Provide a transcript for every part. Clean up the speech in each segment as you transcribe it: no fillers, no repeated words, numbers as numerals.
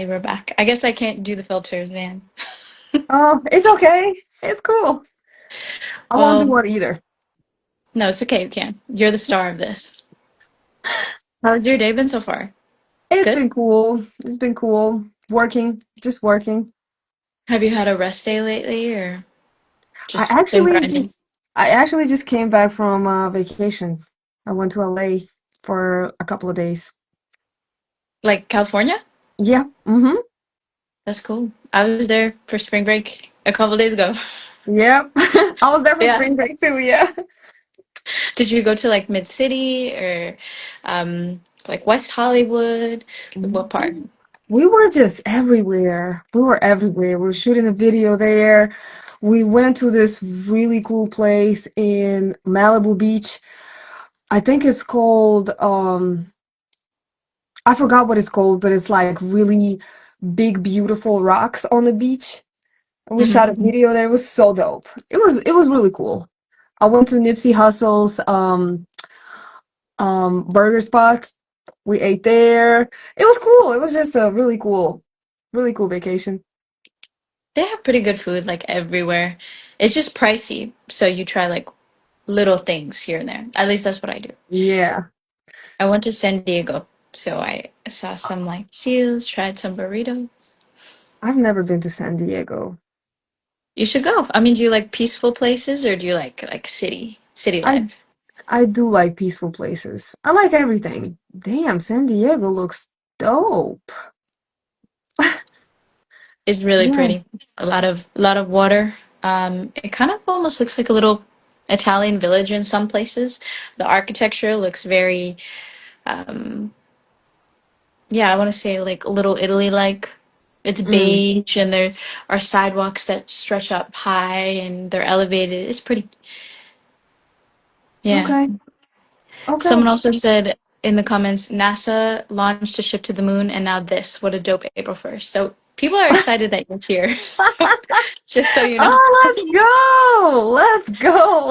finally we're back. I guess I can't do the filters, man. Oh, it's okay. It's cool. I won't do Well, one either. no, it's okay. You can. You're the star of this. How's your day been so far? It's Good. been cool. It's been cool. Working, just working. Have you had a rest day lately, or I just been actually grinding? just I actually just came back from vacation. I went to LA for a couple of days. Like California? Yeah. Mm-hmm. That's cool. I was there for spring break a couple days ago. Yep. I was there for Yeah. spring break too, yeah. Did you go to like Mid City or like West Hollywood? What part? We were just everywhere. We were everywhere. We were shooting a video there. We went to this really cool place in Malibu Beach. I think it's called I forgot what it's called, but it's like really big, beautiful rocks on the beach. And we Hmm. shot a video there. It was so dope. It was really cool. I went to Nipsey Hussle's burger spot. We ate there. It was cool. It was just a really cool vacation. They have pretty good food like everywhere. It's just pricey, so you try like little things here and there. At least that's what I do. Yeah. I went to San Diego, so I saw some like seals, tried some burritos. I've never been to San Diego. You should go. I mean, do you like peaceful places or do you like city I life? I do like peaceful places. I like everything. Damn, San Diego looks dope. It's really Yeah. pretty. A lot of water. It kind of almost looks like a little Italian village in some places. The architecture looks very, um, yeah, I want to say like Little Italy like. It's Mm. beige and there are sidewalks that stretch up high and they're elevated. It's pretty. Yeah. Okay. Okay. Someone also said in the comments, NASA launched a ship to the moon, and now this. What a dope April 1st. So people are excited that you're here. So just so you know, Oh, let's go. Let's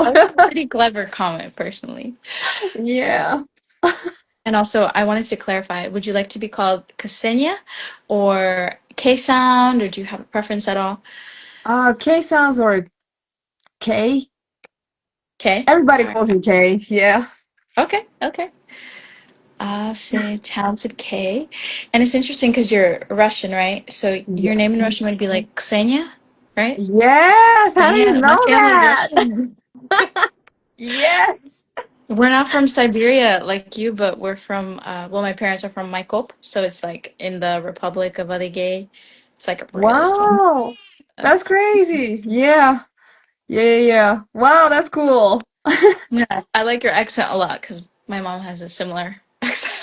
that was a go. pretty clever comment, personally. Yeah. And also, I wanted to clarify, would you like to be called Ksenia or K sound, or do you have a preference at all? K sounds or K. K? Everybody All right. calls me K. Yeah. Okay, okay. Say talented K. And it's interesting because you're Russian, right? So your name in Yes. Russian would be like Ksenia, right? Yes. How do you Yeah, my know family's that? Russian. Yes. We're not from Siberia like you, but we're from, well, my parents are from Maikop, so it's like in the Republic of Adigay. It's like a forest. Wow. That's crazy. Yeah. Yeah, yeah, yeah. Wow, that's cool. Yeah, I like your accent a lot because my mom has a similar accent.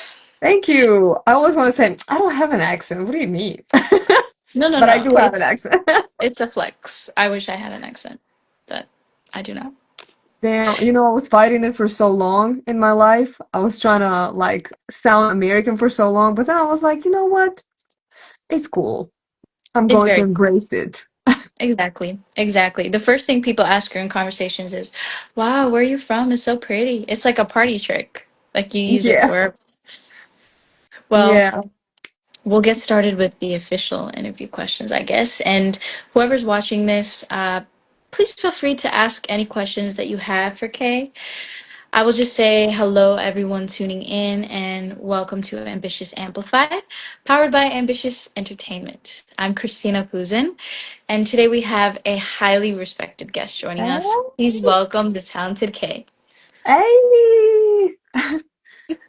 Thank you. I always want to say, I don't have an accent. What do you mean? No, no, But I no. do have an It's accent. it's a flex. I wish I had an accent, but I do not. Damn, I was fighting it for so long in my life. I was trying to like sound American for so long, but then I was like, you know what? It's cool. I'm It's going to very embrace it. exactly, exactly. The first thing people ask her in conversations is, "Wow, where are you from? It's so pretty." It's like a party trick. Like you use it Yeah. for. Well, Yeah. we'll get started with the official interview questions, I guess. And whoever's watching this, please feel free to ask any questions that you have for Kay. I will just say hello, everyone tuning in, and welcome to Ambitious Amplified, powered by Ambitious Entertainment. I'm Christina Puzin, and today we have a highly respected guest joining us. Please welcome the talented Kay. Hey.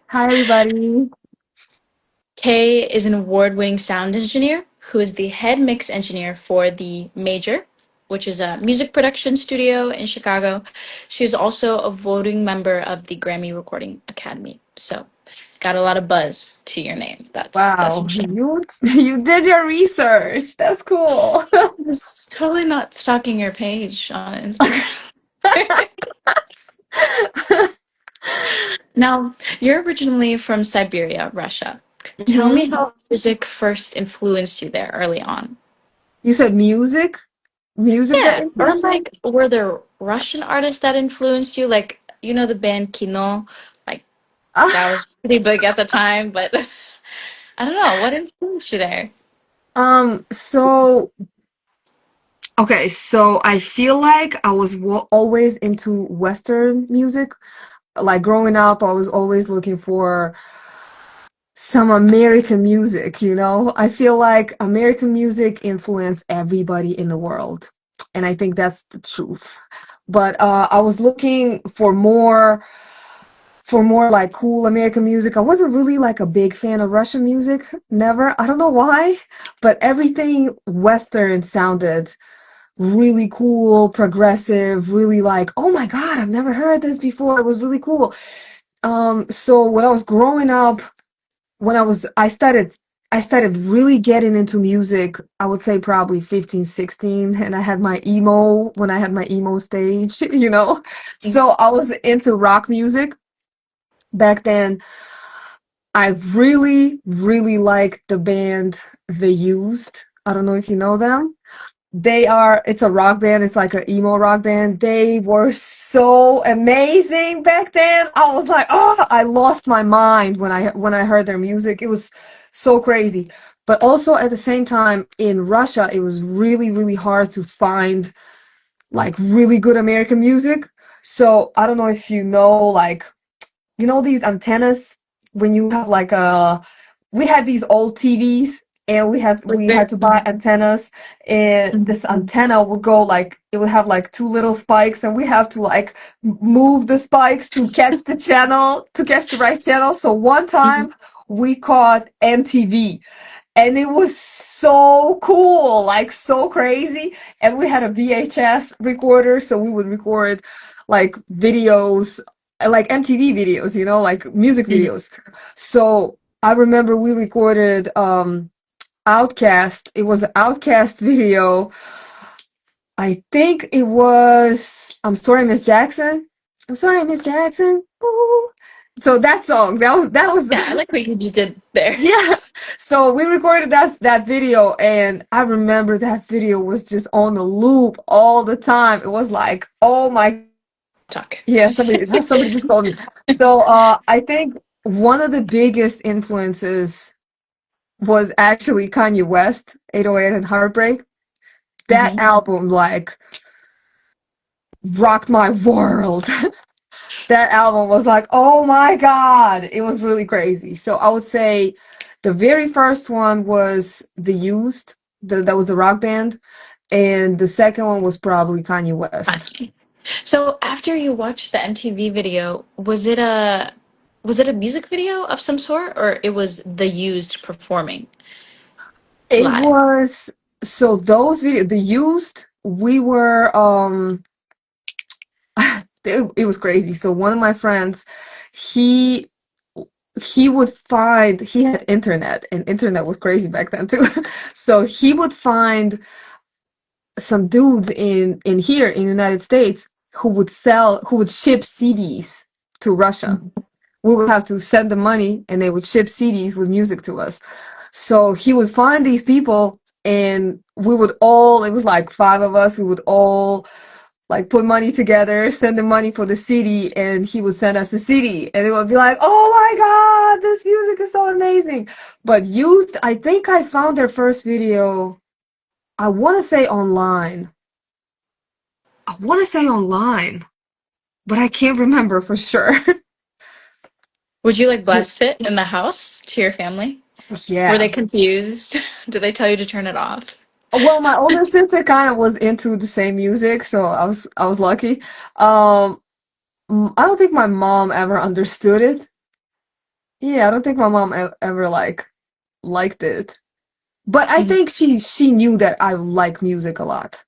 Hi, everybody. Kay is an award-winning sound engineer who is the head mix engineer for The Major, which is a music production studio in Chicago. She is also a voting member of the Grammy Recording Academy. So, got a lot of buzz to your name. That's Wow, for sure. you did your research. That's cool. I was totally not stalking your page on Instagram. Now, you're originally from Siberia, Russia. Tell me hmm how music first influenced you there early on. You said music? Music that Yeah, or influenced me? like, were there Russian artists that influenced you? Like, you know, the band Kino, like that Ah, was pretty big at the time, but I don't know, what influenced you there? So okay, so I feel like I was always into Western music. Like growing up, I was always looking for some American music, you know? I feel like American music influenced everybody in the world. And I think that's the truth. But I was looking for more like cool American music. I wasn't really like a big fan of Russian music, never. I don't know why, but everything Western sounded really cool, progressive, really like, oh my God, I've never heard this before. It was really cool. So when I was growing up, when I started really getting into music, I would say probably 15, 16, and I had my emo when I had my emo stage, you know. So I was into rock music back then. I really, really liked the band The Used. I don't know if you know them. It's a rock band. It's like an emo rock band. They were so amazing back then. I was like, oh, I lost my mind when I heard their music. It was so crazy. But also at the same time, in Russia, it was really, really hard to find like really good American music. So I don't know if you know, like, you know these antennas when you have like a we had these old TVs and Like we very. had to buy antennas, and Mhm. this antenna would go like it would have like two little spikes, and we have to like move the spikes to catch the channel, to catch the right channel. So one Mhm. time we caught MTV, and it was so cool, like so crazy. And we had a VHS recorder, so we would record like videos, like MTV videos, you know, like music Mhm. videos. So I remember we recorded Outcast. It was an Outcast video. I think it was I'm sorry, Miss Jackson. I'm sorry, Miss Jackson. Ooh. So that song, that was Yeah, I like what you just did there. yeah. So we recorded that video, and I remember that video was just on the loop all the time. It was like, oh my, Talk. yeah, somebody just called me. So I think one of the biggest influences was actually Kanye West, 808 and Heartbreak. That Hmm. album like rocked my world. That album was like, oh my God, it was really crazy. So I would say the very first one was The Used, that was a rock band, and the second one was probably Kanye West. Fine. So after you watched the MTV video, was it a music video of some sort, or it was the used performing It live? was so those videos, The Used, we were it was crazy. So one of my friends, he he had internet, and internet was crazy back then too. So he would find some dudes in here in the United States who would ship CDs to Russia. Mhm. We would have to send them money, and they would ship CDs with music to us. So he would find these people, and we would all, it was like five of us, we would all like put money together, send him money for the CD, and he would send us a CD, and it would be like, oh my God, this music is so amazing. But used, I think I found their first video, I want to say online. I want to say online, but I can't remember for sure. Would you like blast it in the house to your family? Were they Yeah. confused? Did they tell you to turn it off? Well, my older sister kind of was into the same music, so I was lucky. Um, I don't think my mom ever understood it. Yeah, I don't think my mom ever like liked it. But I Mhm. think she knew that I like music a lot.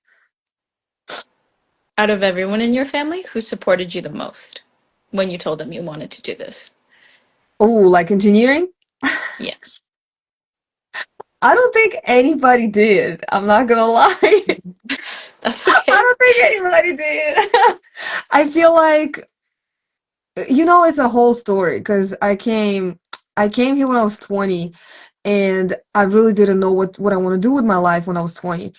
Out of everyone in your family, who supported you the most when you told them you wanted to do this? Oh, like engineering? Yes. I don't think anybody did. I'm not gonna lie. That's I okay. don't think anybody did. I feel like you know it's a whole story because I came here when I was 20, and I really didn't know what I want to do with my life when I was 20.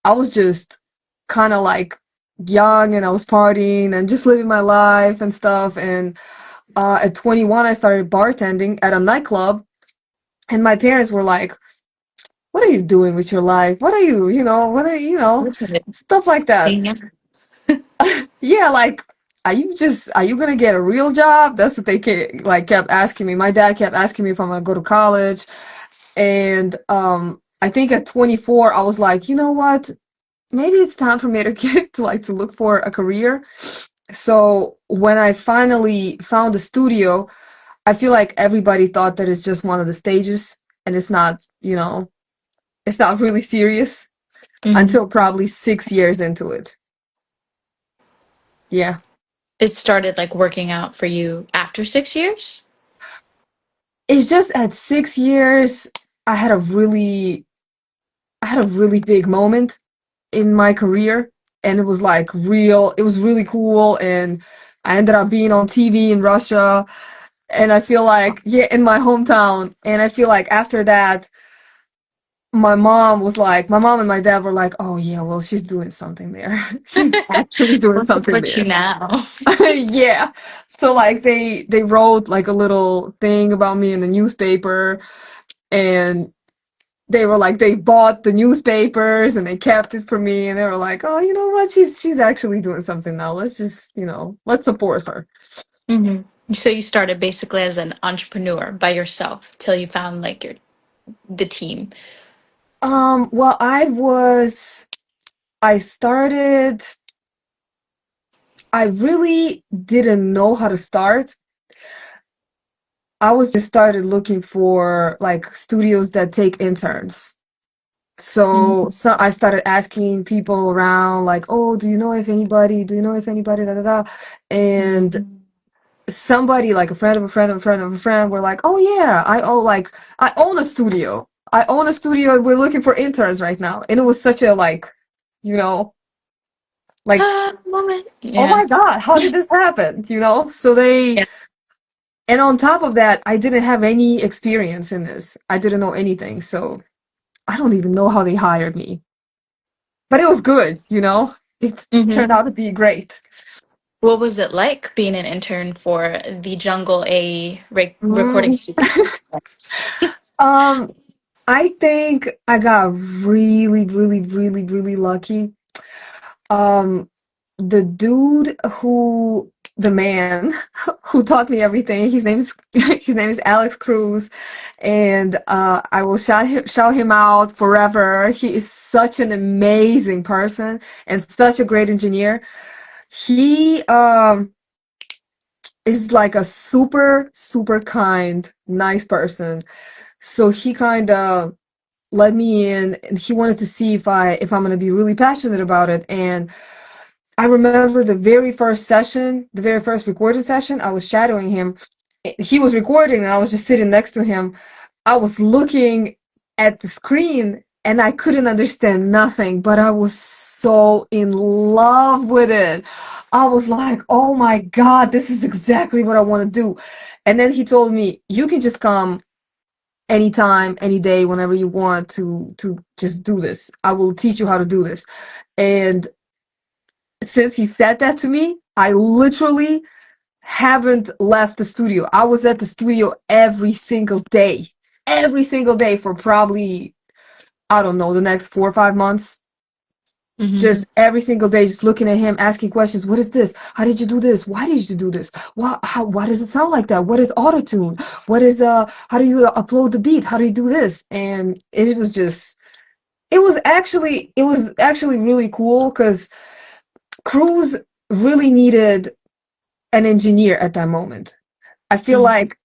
I was just kind of like young, and I was partying and just living my life and stuff, and at 21 I started bartending at a nightclub, and my parents were like, what are you doing with your life? What are you, what are Which one is stuff like that. being Yeah, like, are you gonna get a real job? That's what they kept asking me. My dad kept asking me if I'm gonna go to college. And I think at 24, I was like, you know what? Maybe it's time for me to get to look for a career. So when I finally found a studio, I feel like everybody thought that it's just one of the stages, and it's not really serious Mhm. until probably 6 years into it. Yeah. It started like working out for you after 6 years? It's just at 6 years, I had a really, I had a really big moment in my career, and it was like real, it was really cool, and I ended up being on TV in Russia, and I feel like, yeah, in my hometown, and I feel like after that, my mom and my dad were like, oh yeah, well, she's doing something there. She's actually doing We'll something support you there. now. Yeah. So like they wrote like a little thing about me in the newspaper, and they were like they bought the newspapers and they kept it for me, and they were like, oh, you know what, she's actually doing something now, let's just, let's support her. Hmm. So you started basically as an entrepreneur by yourself till you found like the team. Well, I started, I really didn't know how to start. I was just started looking for like studios that take interns. So I started asking people around, like, oh, do you know if anybody, da da da. And Mhm. somebody, like a friend of a friend of a friend of a friend, were like, oh yeah, I own a studio. I own a studio. We're looking for interns right now. And it was such a like, you know, like, Ah, moment. oh Yeah. my God, how did this happen? So Yeah. and on top of that, I didn't have any experience in this. I didn't know anything. So I don't even know how they hired me. But it was good. It turned Hmm. out to be great. What was it like being an intern for the Jungle A recording Mm. studio? Um, I think I got really, really, really, really lucky. Um, the dude the man who taught me everything, his name is Alex Cruz, and I will shout him out forever. He is such an amazing person and such a great engineer. He is like a super, super kind, nice person. So he kind of let me in, and he wanted to see if I'm going to be really passionate about it. And I remember the very first recording session, I was shadowing him. He was recording and I was just sitting next to him. I was looking at the screen and I couldn't understand nothing, but I was so in love with it. I was like, oh my God, this is exactly what I want to do. And then he told me, you can just come anytime, any day, whenever you want to just do this. I will teach you how to do this. And since he said that to me, I literally haven't left the studio. I was at the studio every single day for probably, I don't know, the next 4 or 5 months. Hmm. Just every single day, just looking at him, asking questions. What is this? How did you do this? Why did you do this? Why does it sound like that? What is autotune? How do you upload the beat? How do you do this? And it was actually really cool because Cruz really needed an engineer at that moment. I feel Hmm. like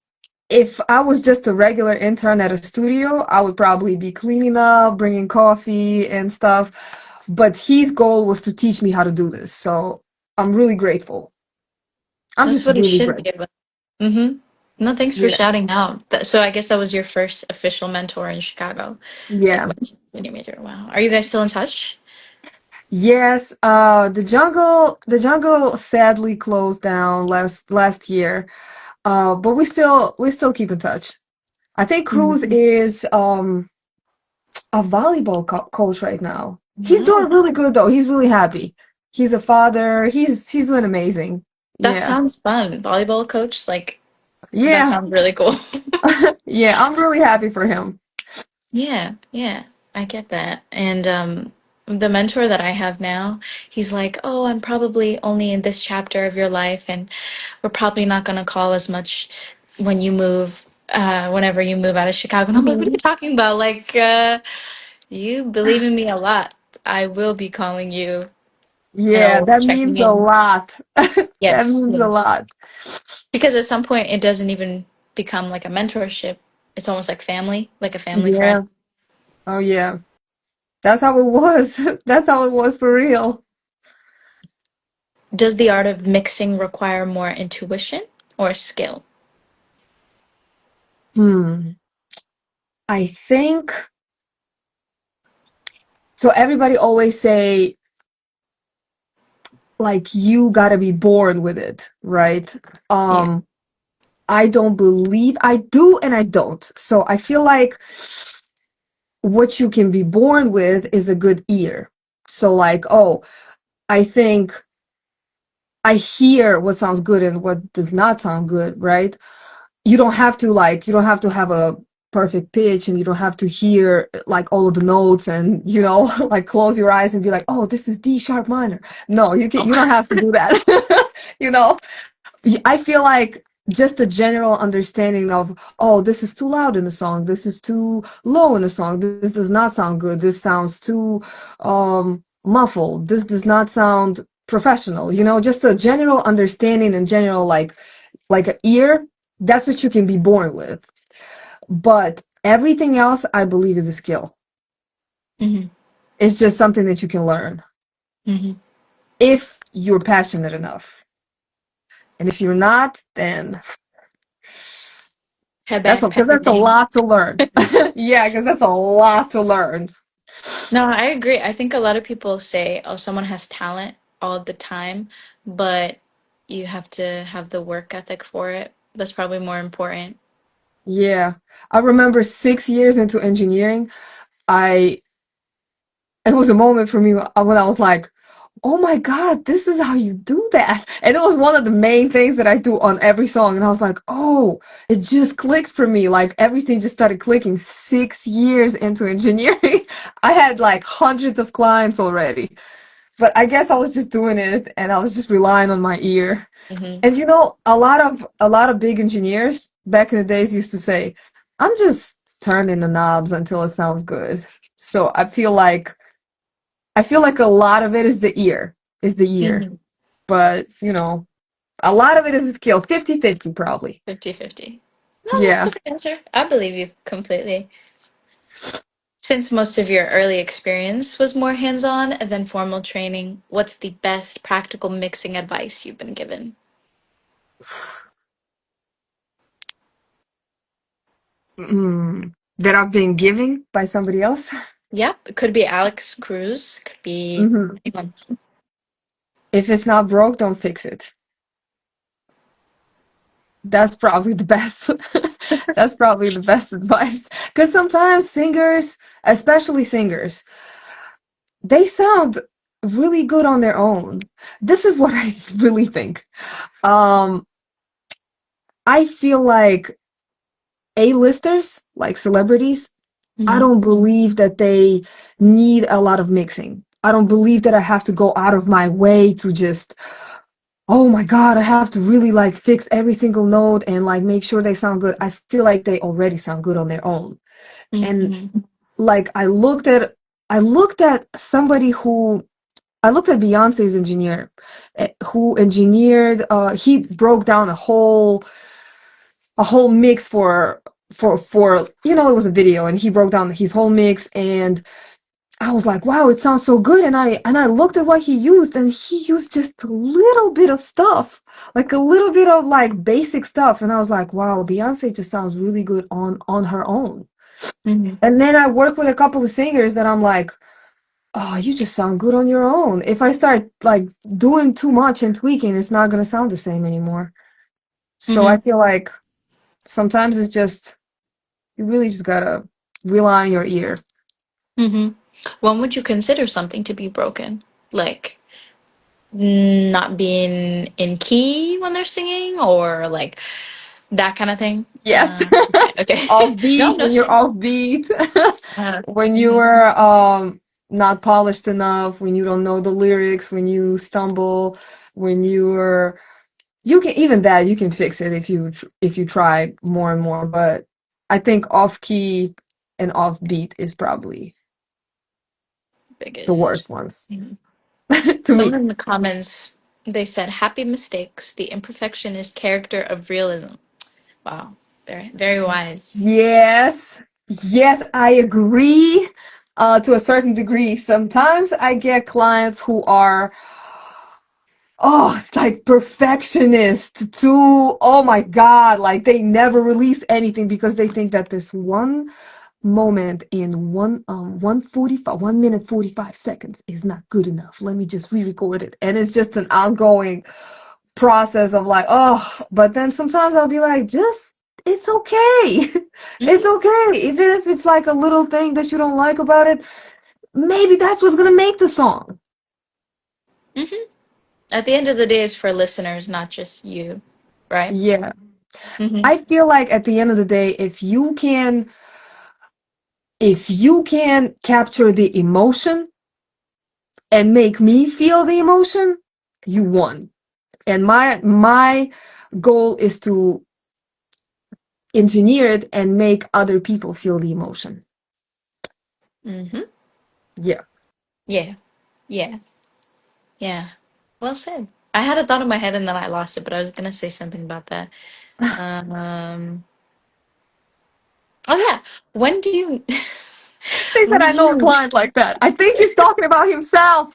if I was just a regular intern at a studio, I would probably be cleaning up, bringing coffee and stuff. But his goal was to teach me how to do this. So I'm really grateful. I'm That's just what it really should grateful. be about. Hmm. No, thanks for Yeah. shouting out. So I guess that was your first official mentor in Chicago, like Yeah. when you made your wow. Are you guys still in touch? Yes, the jungle sadly closed down last year. But we still keep in touch. I think Cruz Mhm. is a volleyball coach right now. He's Wow, doing really good though. He's really happy. He's a father. He's doing amazing. that Yeah. sounds fun. Volleyball coach, like that Yeah. sounds really cool. Yeah, I'm really happy for him. Yeah, yeah. I get that. And the mentor that I have now, he's like, "Oh, I'm probably only in this chapter of your life, and we're probably not going to call as much when you move, whenever you move out of Chicago." And I'm like, "What are you Mhm. talking about? Like, you believe in me a lot. I will be calling you and Yeah, always that checking means a in." lot. That Yes, means a yes. lot. Because at some point, it doesn't even become like a mentorship. It's almost like family, like a family friend. Yeah. Oh, yeah. That's how it was. That's how it was for real. Does the art of mixing require more intuition or skill? Hmm. I think so. Everybody always say, like, you gotta be born with it, right? Yeah. Um, I don't believe I do and I don't. So I feel like what you can be born with is a good ear. So, like, oh, I think I hear what sounds good and what does not sound good, right? You don't have to have a perfect pitch, and you don't have to hear like all of the notes, and like close your eyes and be like, oh, this is D sharp minor. No, you don't Oh. have to do that. you know I feel like just a general understanding of, oh, this is too loud in the song, this is too low in the song, this does not sound good, this sounds too muffled, this does not sound professional. Just a general understanding and general, like an ear. That's what you can be born with. But everything else, I believe, is a skill. Hmm. It's just something that you can learn Hmm. if you're passionate enough. And if you're not, then Head that's back, pack because your that's a things. lot to learn. Yeah, because that's a lot to learn. No, I agree. I think a lot of people say, oh, someone has talent all the time, but you have to have the work ethic for it. That's probably more important. Yeah. I remember 6 years into engineering, I it was a moment for me when I was like, oh my God, this is how you do that. And it was one of the main things that I do on every song. And I was like, oh, it just clicks for me. Like everything just started clicking 6 years into engineering. I had like hundreds of clients already. But I guess I was just doing it and I was just relying on my ear. Hmm. And a lot of big engineers back in the days used to say, I'm just turning the knobs until it sounds good. So I feel like a lot of it is the ear. Hmm. But, a lot of it is a skill. 50-50 probably. 50-50. No, that's Yeah. a good answer. I believe you completely. Since most of your early experience was more hands-on than formal training, what's the best practical mixing advice you've been given? That I've been giving by somebody else. Yep, it could be Alex Cruz, could be hmm anyone. If it's not broke, don't fix it. That's probably the best. That's probably the best advice. Because sometimes singers, especially singers, they sound really good on their own. This is what I really think. Um, I feel like A-listers, like celebrities, I Hmm. don't believe that they need a lot of mixing. I don't believe that I have to go out of my way to just, oh my God, I have to really like fix every single note and like make sure they sound good. I feel like they already sound good on their own. And Hmm. like I looked at somebody who I looked at Beyonce's engineer, who engineered he broke down a whole mix for it was a video, and he broke down his whole mix, and I was like, wow, it sounds so good. And I looked at what he used, and he used just a little bit of stuff, like a little bit of like basic stuff. And I was like, wow, Beyonce just sounds really good on her own. Hmm. And then I work with a couple of singers that I'm like, oh, you just sound good on your own. If I start like doing too much and tweaking, it's not gonna sound the same anymore. So I Hmm. feel like sometimes it's just you really just gotta rely on your ear. Hmm. When would you consider something to be broken? Like not being in key when they're singing, or like That kind of thing. Yes. Okay, okay. No, Offbeat, no when you're shame. offbeat, when Mhm. you're not polished enough, when you don't know the lyrics, when you stumble, when you're you can even that you can fix it if you try more and more, but I think off key and offbeat is probably the Biggest. worst ones Mhm. to Someone me. in the comments, they said, "Happy mistakes. The imperfection is character of realism." Wow, very, very wise. Yes, yes, I agree. To a certain degree. Sometimes I get clients who are, oh, it's like perfectionist too. Oh my God, like they never release anything because they think that this one moment in 1 minute 45 seconds is not good enough. Let me just re-record it. And it's just an ongoing process of like, oh, but then sometimes I'll be like, just it's okay. It's Hmm. okay. Even if it's like a little thing that you don't like about it, maybe that's what's gonna make the song. Hmm. At the end of the day, it's for listeners, not just you, right? Yeah. Hmm. I feel like at the end of the day, if you can capture the emotion and make me feel the emotion, you won. And my goal is to engineer it and make other people feel the emotion. Hmm. Yeah. Yeah, yeah, yeah. Well said. I had a thought in my head and then I lost it, but I was gonna say something about that. Um, oh yeah. When do you, They said when I do know a you, client like that. I think he's talking about himself.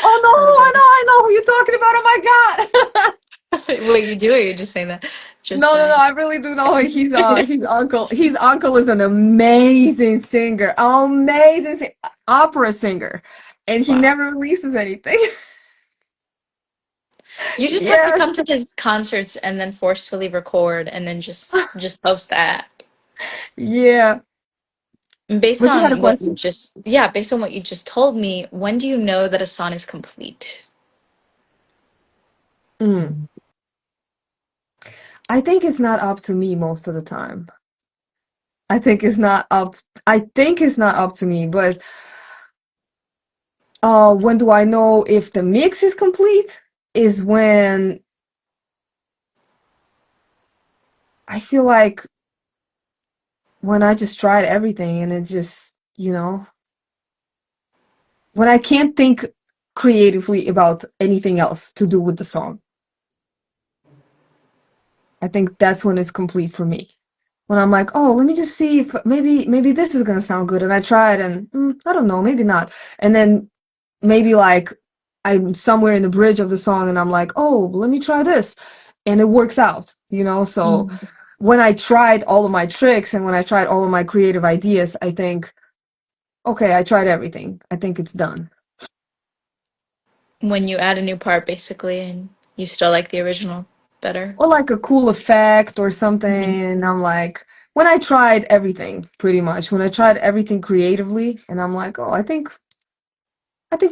Oh no, I know who you're talking about. Oh my God. wait, you do or you're just saying that? Just No, saying. I really do know his uncle. His uncle is an amazing singer, opera singer, and he Wow. never releases anything. You just have to come Yes. to his concerts and then forcefully record and then just post that. Yeah. Based But you had a on what you question. just, yeah, based on what you just told me, when do you know that a song is complete? Mm. I think it's not up to me most of the time. I think it's not up. I think it's not up to me, but when do I know if the mix is complete? Is when I feel like when I just tried everything and it's just, when I can't think creatively about anything else to do with the song. I think that's when it's complete for me. When I'm like, oh, let me just see if maybe this is gonna sound good, and I try it, and I don't know, maybe not, and then maybe like I'm somewhere in the bridge of the song, and I'm like, oh, let me try this, and it works out, So Mm. when I tried all of my tricks and when I tried all of my creative ideas, I think, okay, I tried everything. I think it's done. When you add a new part, basically, and you still like the original better. Or like a cool effect or something. Mhm. And I'm like, when I tried everything, pretty much, when I tried everything creatively, and I'm like, oh, I think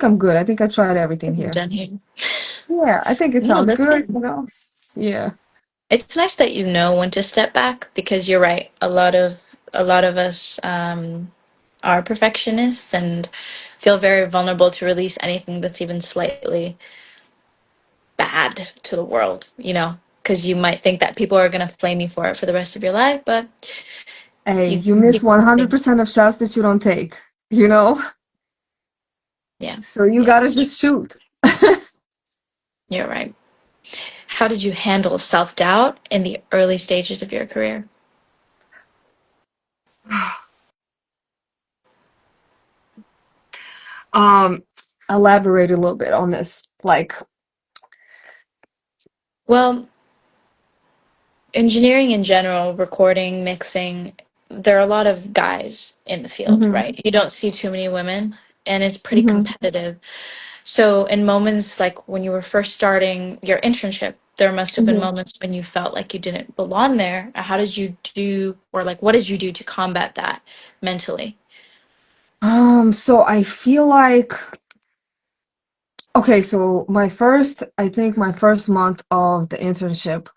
I'm good. I think I tried everything I'm here. done here. Yeah, I think it No, sounds that's good, good. Yeah. It's nice that you know when to step back because you're right. A lot of us are perfectionists and feel very vulnerable to release anything that's even slightly bad to the world, because you might think that people are going to flame you for it for the rest of your life, but Hey, you you miss keep moving. 100% of shots that you don't take, you know? Yeah, So you yeah, gotta just shoot. you're right. How did you handle self-doubt in the early stages of your career? Um, Elaborate a little bit on this. Like, Well, engineering in general, recording, mixing, there are a lot of guys in the field, hmm right? You don't see too many women, and it's pretty hmm competitive. So, in moments like when you were first starting your internship, there must have been hmm moments when you felt like you didn't belong there. How did you do, or like, what did you do to combat that mentally? so I feel like, okay, so I think my first month of the internship,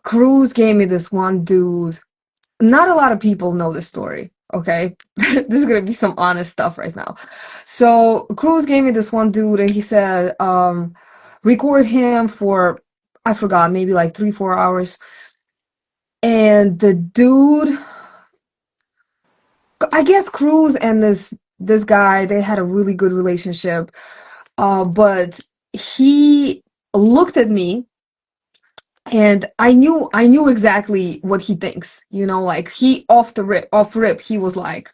Cruz gave me this one dude. Not a lot of people know this story, okay? This is gonna be some honest stuff right now. So Cruz gave me this one dude and he said, record him for, I forgot, maybe like 3, 4 hours. And the dude, I guess Cruz and this guy, they had a really good relationship. But he looked at me and I knew exactly what he thinks. Like he off rip, he was like,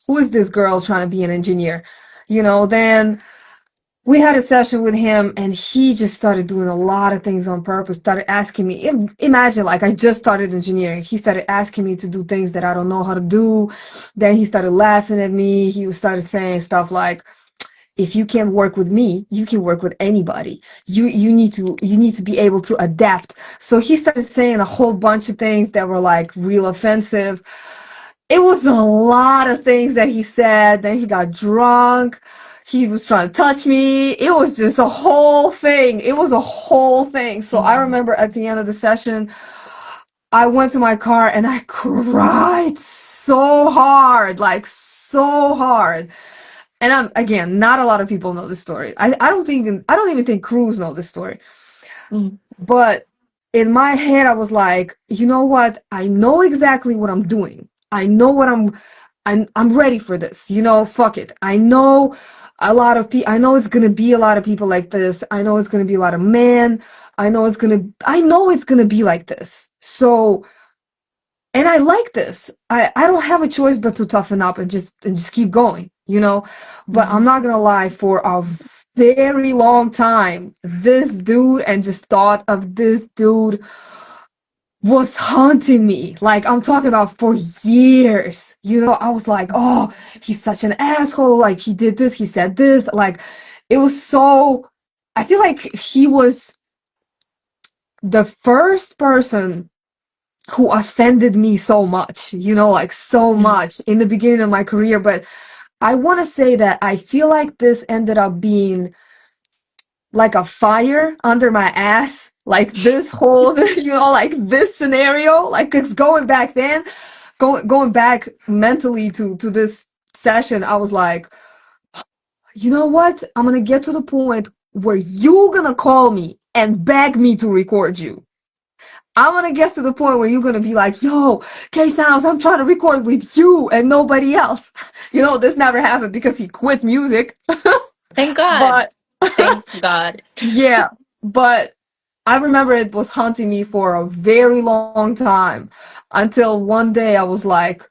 who is this girl trying to be an engineer? Then we had a session with him and he just started doing a lot of things on purpose, started asking me, imagine like I just started engineering. He started asking me to do things that I don't know how to do. Then he started laughing at me. He started saying stuff like, if you can work with me, you can work with anybody. You need to be able to adapt. So he started saying a whole bunch of things that were like real offensive. It was a lot of things that he said. Then he got drunk. He was trying to touch me. It was just a whole thing. It was a whole thing. So I Mhm. remember at the end of the session, I went to my car and I cried so hard, like so hard. And again, not a lot of people know this story. I don't even think Cruz know this story. Mhm. But in my head, I was like, you know what? I know exactly what I'm doing. I know what I'm ready for this. Fuck it. I know a lot of people. I know it's gonna be a lot of people like this. I know it's gonna be a lot of men. I know it's gonna be like this. So, and I like this. I don't have a choice but to toughen up and just keep going. But I'm Mhm. not gonna lie, for a very long time, this dude and just thought of this dude was haunting me. Like I'm talking about for years. I was like, oh, he's such an asshole. Like he did this, he said this. Like it was so. I feel like he was the first person who offended me so much, like so Mhm. much in the beginning of my career. But I want to say that I feel like this ended up being like a fire under my ass. Like this whole, like this scenario, like it's going back then, going back mentally to this session. I was like, you know what? I'm gonna get to the point where you gonna call me and beg me to record you. I'm gonna get to the point where you're gonna be like, yo, K Sounds, I'm trying to record with you and nobody else. This never happened because he quit music. Thank God. But Thank God. yeah, but I remember it was haunting me for a very long time until one day I was like,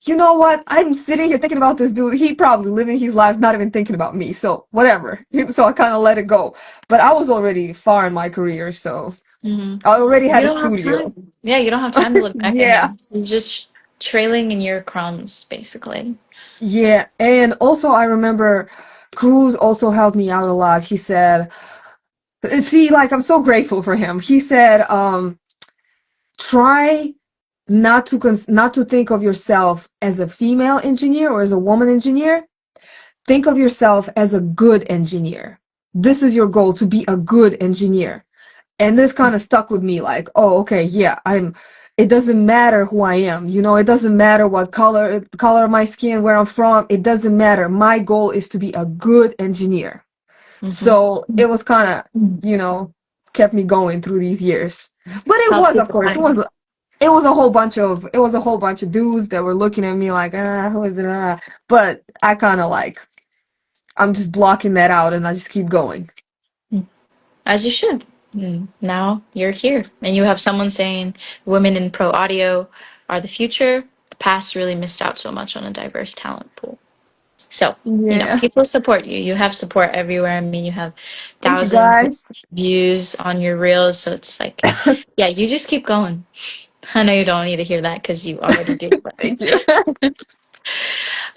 you know what? I'm sitting here thinking about this dude. He probably living his life, not even thinking about me. So whatever. So I kind of let it go. But I was already far in my career, so Mhm. I already You had a don't have studio. time. Yeah, you don't have time to look back at Yeah. him. He's just trailing in your crumbs, basically. Yeah, and also I remember Cruz also helped me out a lot. He said, see, like I'm so grateful for him. He said, try not to think of yourself as a female engineer or as a woman engineer. Think of yourself as a good engineer. This is your goal, to be a good engineer. And this kind of stuck with me, like, oh, okay, yeah, it doesn't matter who I am, it doesn't matter what color of my skin, where I'm from, it doesn't matter. My goal is to be a good engineer. Mm-hmm. So it was kind of, kept me going through these years. But it Help was, keep of it course, it going. was a whole bunch of dudes that were looking at me like, who is it? But I kind of like, I'm just blocking that out and I just keep going. As you should. Now you're here, and you have someone saying women in pro audio are the future. The past really missed out so much on a diverse talent pool. So, Yeah. people support you. You have support everywhere. I mean, you have Thank you thousands of guys. views on your reels. So it's like, yeah, you just keep going. I know you don't need to hear that because you already do. But Thank you.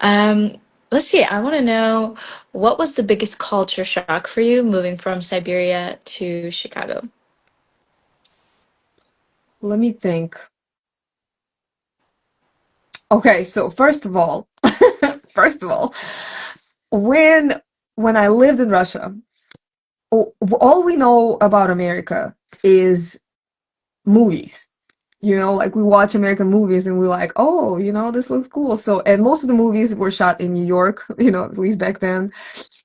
um, let's see. I want to know, what was the biggest culture shock for you moving from Siberia to Chicago? Let me think. Okay, so first of all, when when I lived in Russia, all we know about America is movies. Like we watch American movies and we're like, oh, this looks cool. So, and most of the movies were shot in New York, at least back then. Mhm.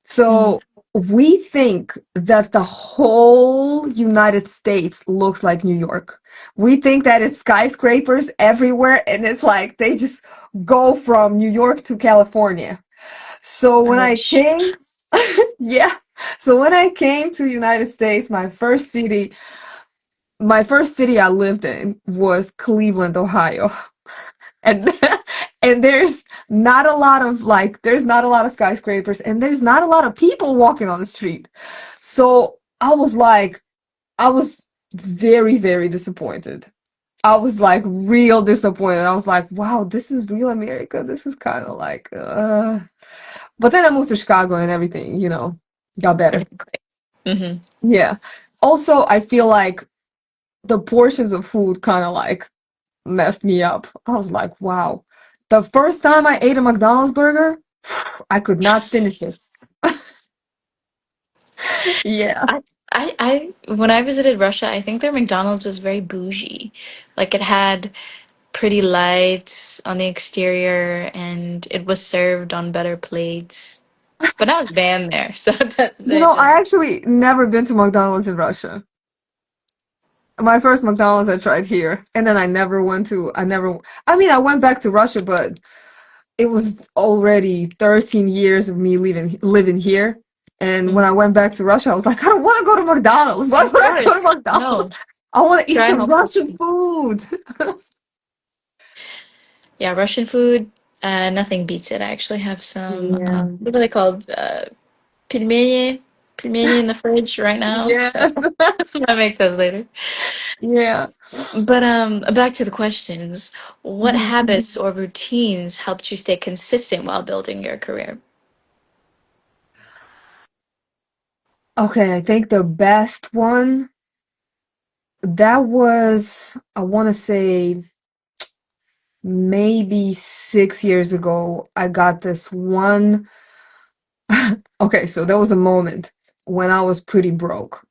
So we think that the whole United States looks like New York. We think that it's skyscrapers everywhere and it's like they just go from New York to California. So I when I wish. came, yeah. So when I came to United States, my first city I lived in was Cleveland, Ohio. And and there's not a lot of skyscrapers and there's not a lot of people walking on the street. So I was very, very disappointed. I was like real disappointed. I was like, wow, this is real America. This is kind of like but then I moved to Chicago and everything, got better. Everything great. Mhm. Yeah. Also, I feel like the portions of food kind of like messed me up. I was like, wow. The first time I ate a McDonald's burger, I could not finish it. Yeah. When I visited Russia, I think their McDonald's was very bougie. Like it had pretty lights on the exterior and it was served on better plates. But I was banned there, so that says it. I actually never been to McDonald's in Russia. My first McDonald's I tried here, and then I mean, I went back to Russia, but it was already 13 years of me living here. And when I Mhm. went back to Russia, I was like, I don't want to go to McDonald's. Why Of would I go to course. McDonald's? No. I want to eat Try some home cooked Russian food. food. Yeah, Russian food, nothing beats it. I actually have some, Yeah. what are they called? Pelmeni, pelmeni in the fridge right now. So Yes. I make those later. Yeah. But back to the questions. What Mhm. habits or routines helped you stay consistent while building your career? Okay, I think the best one that was, I want to say, maybe 6 years ago. I got this one. Okay, so there was a moment when I was pretty broke.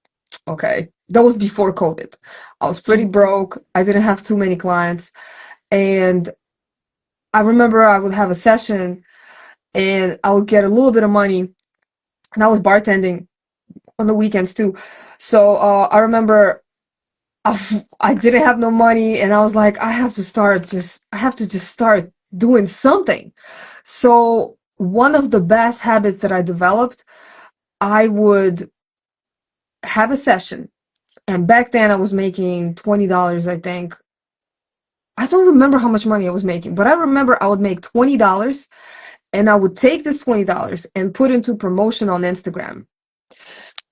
Okay, that was before COVID. I was pretty Mhm. broke. I didn't have too many clients. And I remember I would have a session and I would get a little bit of money. And I was bartending on the weekends too. So I remember I didn't have no money and I was like, I have to just start doing something. So one of the best habits that I developed, I would have a session. And back then I was making $20, I think. I don't remember how much money I was making, but I remember I would make $20 and I would take this $20 and put into promotion on Instagram.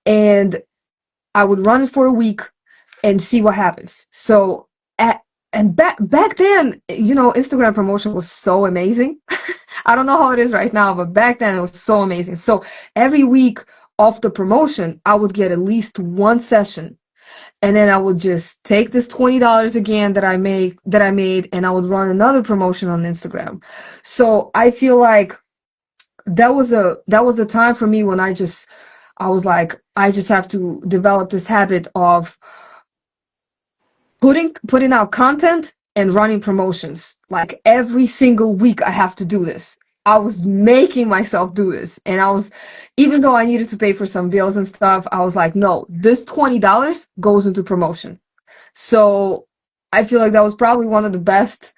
And I would run it for a week and see what happens. So at and back then, Instagram promotion was so amazing. I don't know how it is right now, but back then it was so amazing. So every week of the promotion, I would get at least one session. And then I would just take this $20 again that I made and I would run another promotion on Instagram. So I feel like that was a time for me when I was like, I just have to develop this habit of putting out content and running promotions. Like every single week I have to do this. I was making myself do this. And even though I needed to pay for some bills and stuff, I was like, no, this $20 goes into promotion. So I feel like that was probably one of the best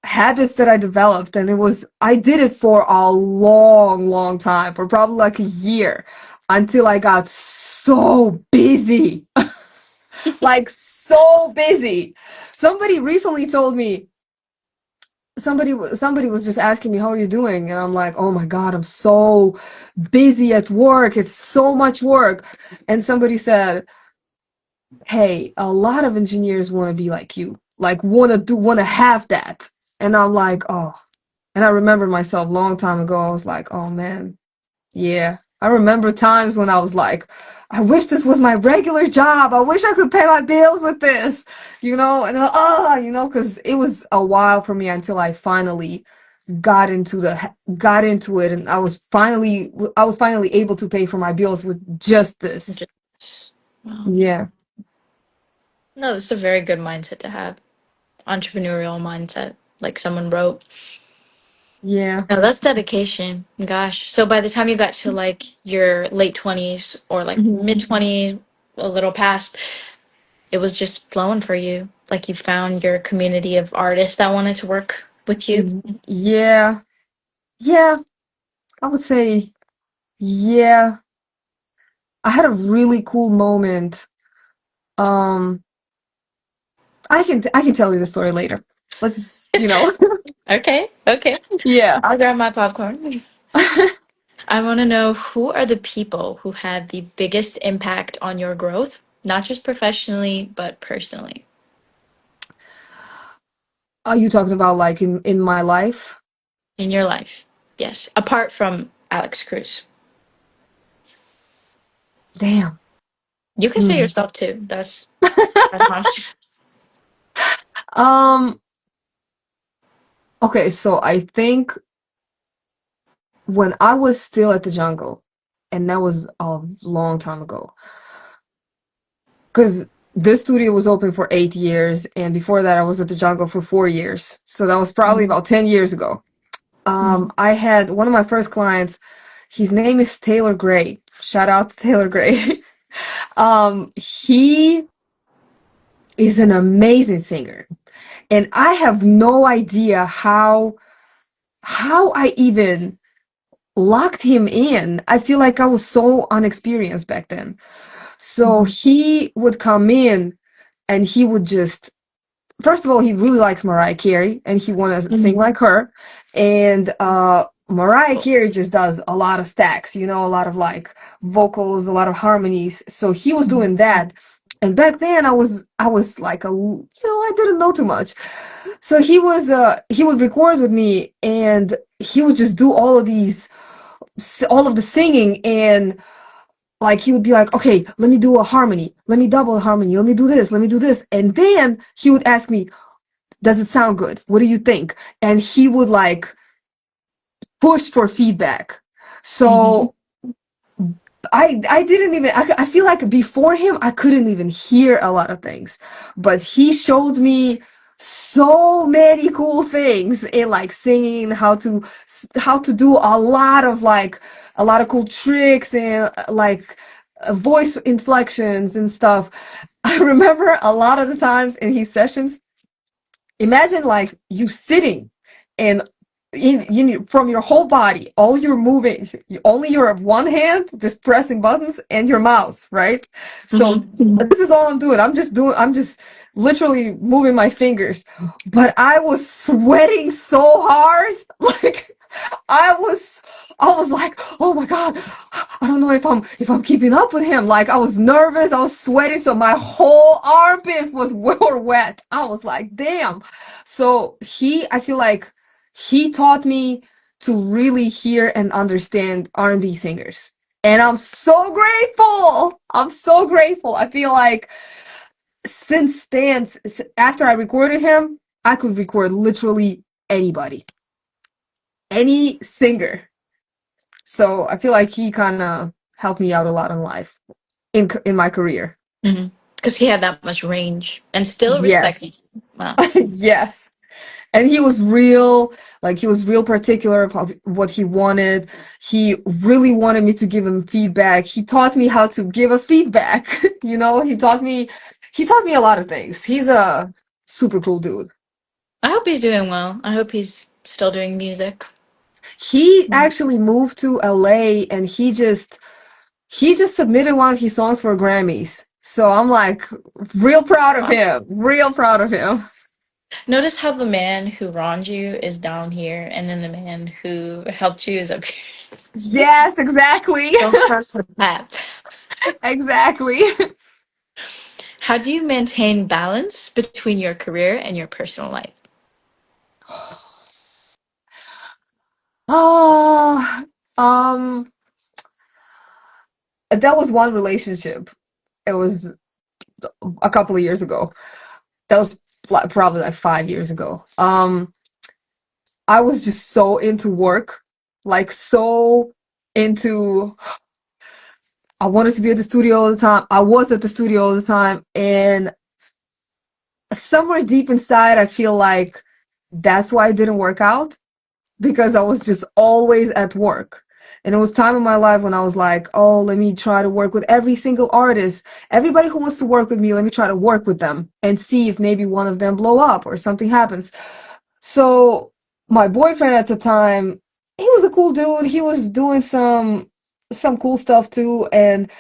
habits that I developed. And I did it for a long, long time, for probably like a year until I got so busy. Like so busy. Somebody recently told me, somebody was just asking me, how are you doing? And I'm like, oh my God, I'm so busy at work. It's so much work. And somebody said, hey, a lot of engineers want to be like you, like want to have that. And I'm like, oh. And I remember myself a long time ago, I was like, oh man, yeah. I remember times when I was like, I wish this was my regular job. I wish I could pay my bills with this, because it was a while for me until I finally got into it, and I was finally able to pay for my bills with just this. Just- wow. Yeah. No, this is a very good mindset to have. Entrepreneurial mindset, like someone wrote. Yeah. No, that's dedication. Gosh. So by the time you got to like your late 20s or like Mhm. mid 20s, a little past, it was just flowing for you. Like you found your community of artists that wanted to work with you. Yeah. Yeah. I would say, yeah. I had a really cool moment. Um, I can tell you the story later. Let's just. Okay, okay. Yeah. I'll grab my popcorn. I want to know who are the people who had the biggest impact on your growth, not just professionally, but personally Are you talking about like in my life? in your life. Yes, apart from Alex Cruz. Damn. You can say Hmm. yourself too. That's my Um, okay, so I think when I was still at the jungle, and that was a long time ago, because this studio was open for 8 years, and before that I was at the jungle for 4 years. So that was probably about 10 years ago. Mhm. I had one of my first clients, his name is Taylor Gray. Shout out to Taylor Gray. He is an amazing singer. And I have no idea how I even locked him in. I feel like I was so unexperienced back then. So Mhm. he would come in and he would just, first of all, he really likes Mariah Carey and he wanted to sing Mhm. like her. And Mariah Carey just does a lot of stacks, a lot of like vocals, a lot of harmonies. So he was Mhm. doing that. And back then I was like I didn't know too much. So he would record with me and he would just do all of the singing, and like he would be like, okay, let me do a harmony, let me double a harmony, let me do this, let me do this. And then he would ask me, does it sound good? What do you think? And he would like push for feedback. Mhm. So I didn't even I feel like before him I couldn't even hear a lot of things, but he showed me so many cool things in like singing, how to do a lot of cool tricks and like voice inflections and stuff. I remember a lot of the times in his sessions, imagine like you sitting and from your whole body, all you're moving, only your one hand just pressing buttons and your mouse, right? So Mhm. this is all I'm doing. I'm just literally moving my fingers. But I was sweating so hard. Like I was I was like, oh my God, I don't know if I'm keeping up with him. Like I was nervous, I was sweating, so my whole armpits were wet. I was like, damn. So I feel like he taught me to really hear and understand R&B singers. And I'm so grateful. I'm so grateful. I feel like since then, after I recorded him, I could record literally anybody, any singer. So I feel like he kind of helped me out a lot in life, in my career. Mhm. Because he had that much range and still respecting. Yes. Wow. Yes. And he was real, like he was real particular about what he wanted. He really wanted me to give him feedback. He taught me how to give a feedback. He taught me a lot of things. He's a super cool dude. I hope he's doing well. I hope he's still doing music. He actually moved to LA and he just submitted one of his songs for Grammys. So I'm like real proud of Wow. him. Real proud of him. Notice how the man who wronged you is down here, and then the man who helped you is up here. Yes, exactly. Don't cross the path. Exactly. How do you maintain balance between your career and your personal life? Oh, um, that was one relationship. It was a couple of years ago. That was probably like 5 years ago. I was just so into work, like so into. I wanted to be at the studio all the time. I was at the studio all the time, and somewhere deep inside, I feel like that's why it didn't work out, because I was just always at work. And it was time in my life when I was like, oh, let me try to work with every single artist. Everybody who wants to work with me, let me try to work with them and see if maybe one of them blow up or something happens. So my boyfriend at the time, he was a cool dude. He was doing some cool stuff too, and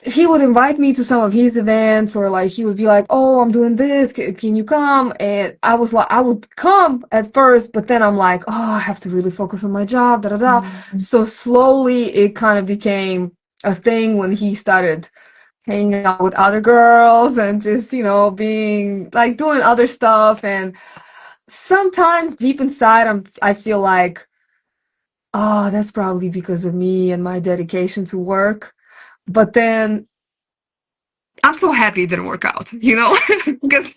he would invite me to some of his events, or like he would be like, oh, I'm doing this, can you come? And I was like, I would come at first, but then I'm like, oh, I have to really focus on my job, da da da. So slowly it kind of became a thing when he started hanging out with other girls and just, being like doing other stuff. And sometimes deep inside, I feel like, oh, that's probably because of me and my dedication to work. But then I'm so happy it didn't work out, because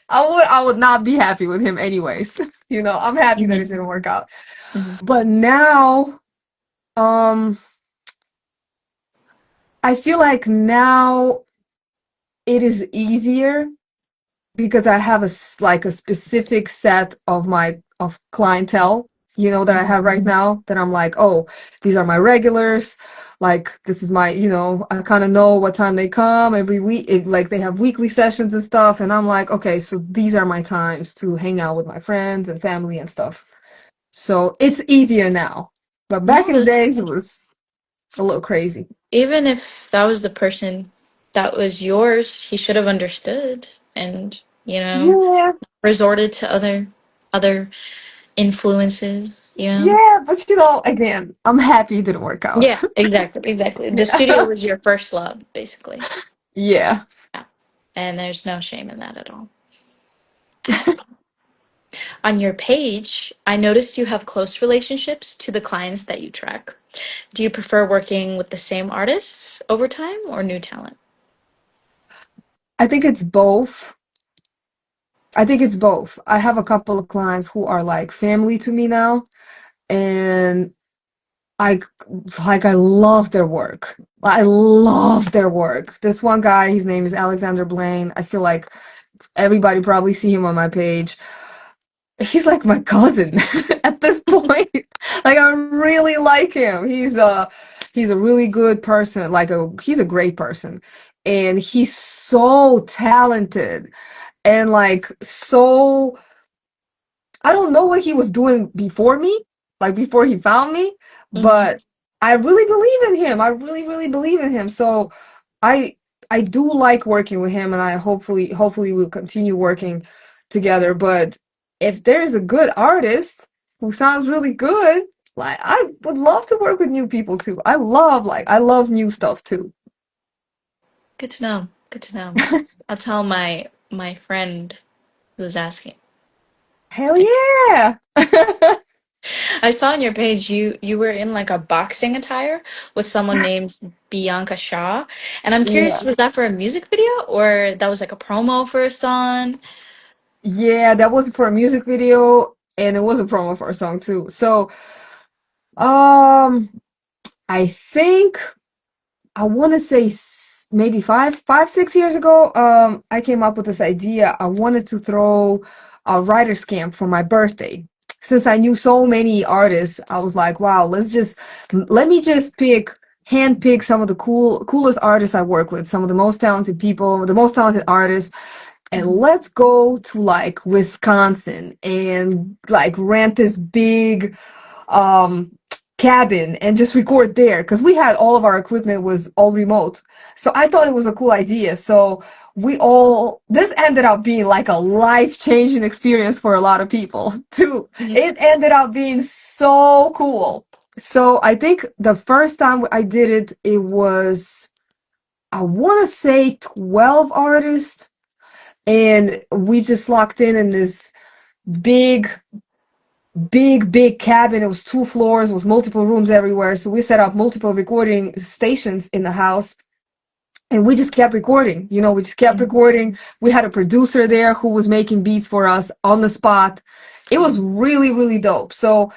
I would not be happy with him anyways. I'm happy that it Mhm. didn't work out. Mhm. But now, um, I feel like now it is easier because I have like a specific set of clientele, that I have right now, that I'm like, oh, these are my regulars. Like this is my, I kind of know what time they come every week. Like they have weekly sessions and stuff, and I'm like, okay, so these are my times to hang out with my friends and family and stuff. So it's easier now. But back No, in the that's days, it was a little crazy. even if that was the person that was yours, he should have understood and, Yeah, resorted to other influences. yeah, but again, I'm happy it didn't work out. Yeah, exactly, exactly. The studio Yeah. was your first love, basically. Yeah. Yeah. And there's no shame in that at all. On your page, I noticed you have close relationships to the clients that you track. Do you prefer working with the same artists over time or new talent? I think it's both. I think it's both. I have a couple of clients who are like family to me now, and I I love their work. I love their work. This one guy, his name is Alexander Blaine. I feel like everybody probably see him on my page. He's like my cousin at this point. Like I really like him. He's a really good person. He's a great person. And he's so talented, and like so, I don't know what he was doing before me, like before he found me, Hmm. but I really believe in him. I really, really believe in him. So I I do like working with him, and I hopefully we'll continue working together. But if there's a good artist who sounds really good, like I would love to work with new people too. I love new stuff too. Good to know. Good to know. I'll tell my friend who's asking. Hell I, yeah. I saw on your page you were in like a boxing attire with someone named Bianca Shaw, and I'm curious, Yeah. was that for a music video or that was like a promo for a song? Yeah, that was for a music video, and it was a promo for a song too. So, um, I think I want to say maybe 6 years ago, I came up with this idea. I wanted to throw a writer's camp for my birthday. Since I knew so many artists, I was like, wow, let me just handpick some of the coolest artists I work with, some of the most talented people, the most talented artists, and Mhm. let's go to like Wisconsin and like rent this big um cabin and just record there, because we had all of our equipment was all remote. So I thought it was a cool idea. So this ended up being like a life-changing experience for a lot of people too. Mhm. It ended up being so cool. So I think the first time I did it, it was, I want to say 12 artists, and we just locked in this big big cabin. It was 2 floors, it was multiple rooms everywhere. So we set up multiple recording stations in the house, and we just kept recording. We just kept Mhm. recording. We had a producer there who was making beats for us on the spot. It was really, really dope. So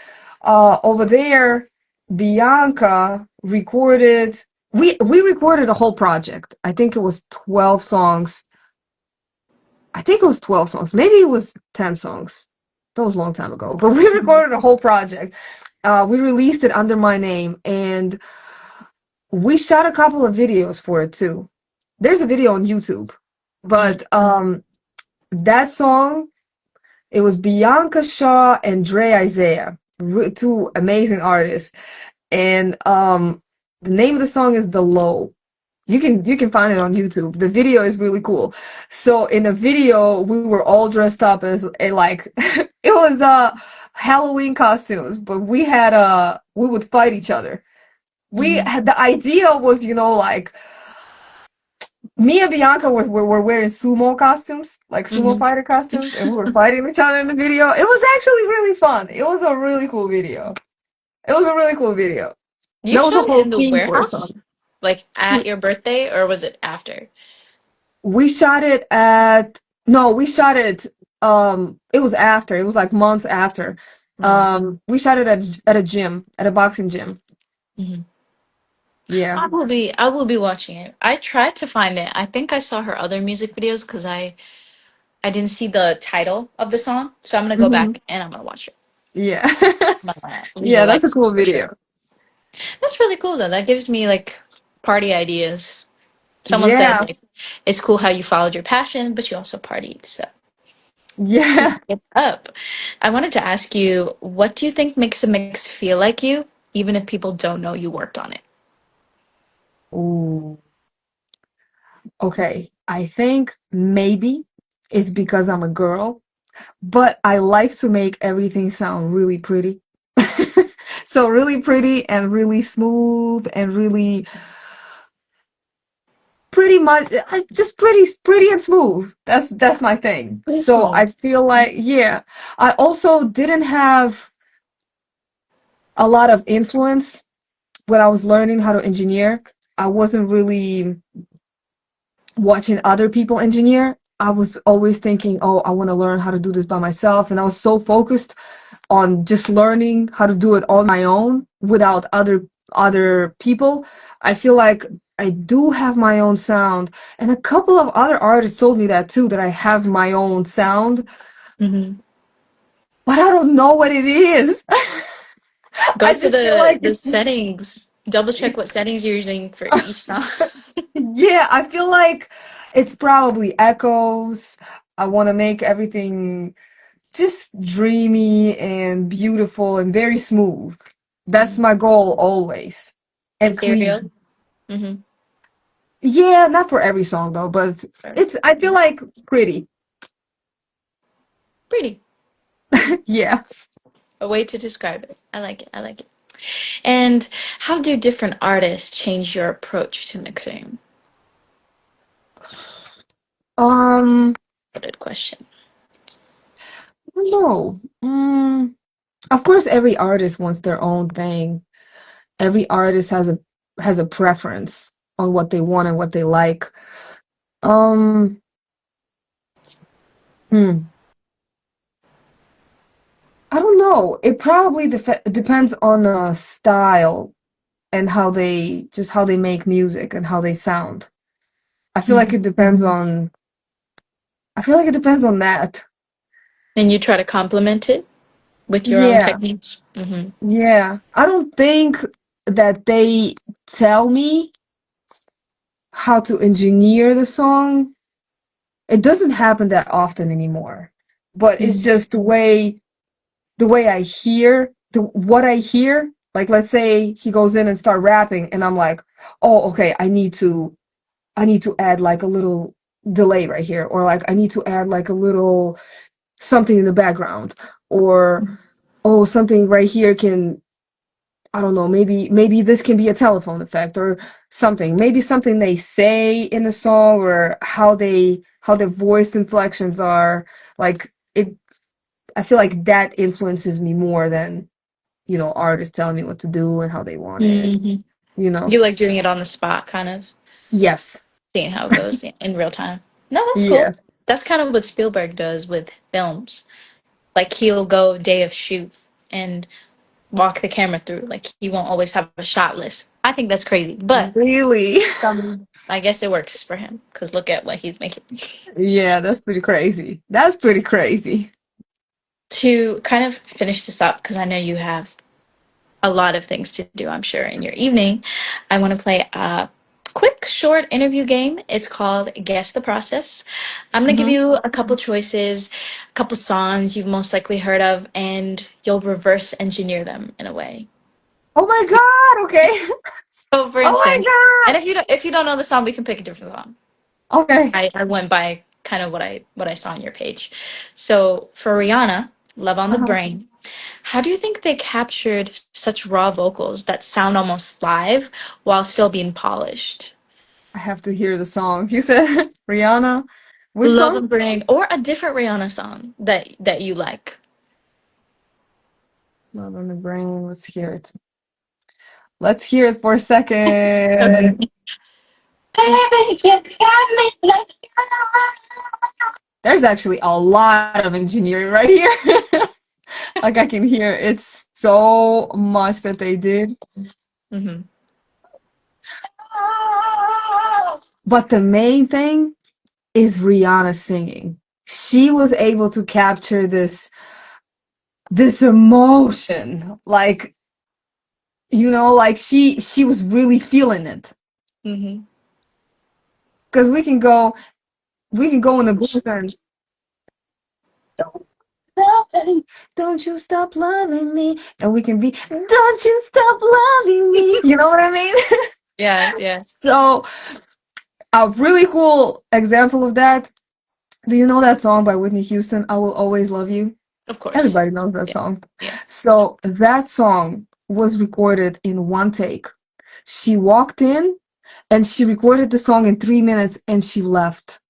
over there, Bianca recorded, we recorded a whole project. I think it was 12 songs. I think it was 12 songs. Maybe it was 10 songs. That was a long time ago. But we recorded a whole project. We released it under my name, and we shot a couple of videos for it too. There's a video on YouTube. Mm-hmm. But that song, it was Bianca Shaw and Dre Isaiah, two amazing artists. And the name of the song is The Low. You can find it on YouTube. The video is really cool. So in the video, we were all dressed up as like it was Halloween costumes, but we would fight each other. We Mm-hmm. had the idea was, like me and Bianca were wearing sumo costumes, like sumo Mm-hmm. fighter costumes, and we were fighting each other in the video. It was actually really fun. It was a really cool video. It was a really cool video. You That was a shot it whole in the theme for a warehouse, song. like at your birthday, or was it after? We shot it at no, we shot it it was after. It was like months after. We shot it at a gym, at a boxing gym. Mm-hmm. Yeah. I will be watching it. I tried to find it. I think I saw her other music videos because I didn't see the title of the song, so I'm gonna go Hmm. back and I'm gonna watch it. Yeah. I'm gonna leave a Yeah, that's like a cool for sure. video. That's really cool though. That gives me like party ideas. Someone said Yeah. like it's cool how you followed your passion, but you also partied. So Yeah. keep it up. I wanted to ask you, what do you think makes a mix feel like you, even if people don't know you worked on it? Ooh. Okay. I think maybe it's because I'm a girl, but I like to make everything sound really pretty. So really pretty and really smooth and really pretty much just pretty and smooth. That's my thing. Pretty So smooth. I feel like, yeah, I also didn't have a lot of influence when I was learning how to engineer. I wasn't really watching other people engineer. I was always thinking, oh, I want to learn how to do this by myself, and I was so focused on just learning how to do it on my own without other people. I feel like I do have my own sound, and a couple of other artists told me that too, that I have my own sound, Hmm. but I don't know what it is. Go I to just feel the like the it's just settings. Double check what settings you're using for each song. yeah, I feel like it's probably echoes. I want to make everything just dreamy and beautiful and very smooth. That's Mhm. my goal always. And Ethereal. clean. Hmm. Yeah, not for every song though, but I feel like pretty. Pretty. Yeah. A way to describe it. I like it. I like it. And how do different artists change your approach to mixing? Um, Loaded question. I don't know. Of course every artist wants their own thing. Every artist has a preference on what they want and what they like. Um, hmm. I don't know. It probably depends on the style and how they make music and how they sound. I feel like Hmm. it depends on I feel like it depends on that. And you try to complement it with your own Yeah. techniques. Hmm. Yeah. I don't think that they tell me how to engineer the song. It doesn't happen that often anymore. But it's Hmm. just the way I hear what I hear. Like let's say he goes in and start rapping and I'm like, "Oh, okay, I need to add like a little delay right here, or like I need to add like a little something in the background, or oh, something right here can, I don't know, maybe this can be a telephone effect or something. Maybe something they say in the song, or how their voice inflections are. Like it I feel like that influences me more than, artists telling me what to do and how they want it, Hmm. you know. You like doing it on the spot, kind of Yes. seeing how it goes in real time. No, that's Yeah. cool. That's kind of what Spielberg does with films. Like he'll go day of shoot and walk the camera through. Like he won't always have a shot list. I think that's crazy, but Really? I guess it works for him because look at what he's making. Yeah, that's pretty crazy. That's pretty crazy. To kind of finish this up, because I know you have a lot of things to do, I'm sure, in your evening, I want to play a quick, short interview game. It's called Guess the Process. I'm going to give Hmm. you a couple choices, a couple songs you've most likely heard of, and you'll reverse engineer them in a way. Oh my God. Okay. So, for Oh instance, and my if you don't know the song, we can pick a different song. God. Okay. I went by kind of what I saw on your page. So for Rihanna, Love on the Uh-huh. Brain, how do you think they captured such raw vocals that sound almost live while still being polished? I have to hear the song. You said Rihanna. Which Love song? on the Brain, or a different Rihanna song that you like. Love on the Brain. Let's hear it. Let's hear it for a Okay. second. Baby, you got me like There's actually a lot of engineering right here. Like I can hear it's so much that they did. mm-hmm. But the main thing is Rihanna singing. She was able to capture this emotion. Like, like she was really feeling it. Mm-hmm. Because we can go in the booth and don't you stop loving me. And we can be, don't you stop loving me. You know what I mean? Yeah, yeah, So a really cool example of that. Do you know that song by Whitney Houston, I Will Always Love You? of course. Everybody knows that Yeah, song. yeah. So that song was recorded in one take. She walked in and she recorded the song in 3 minutes and she left.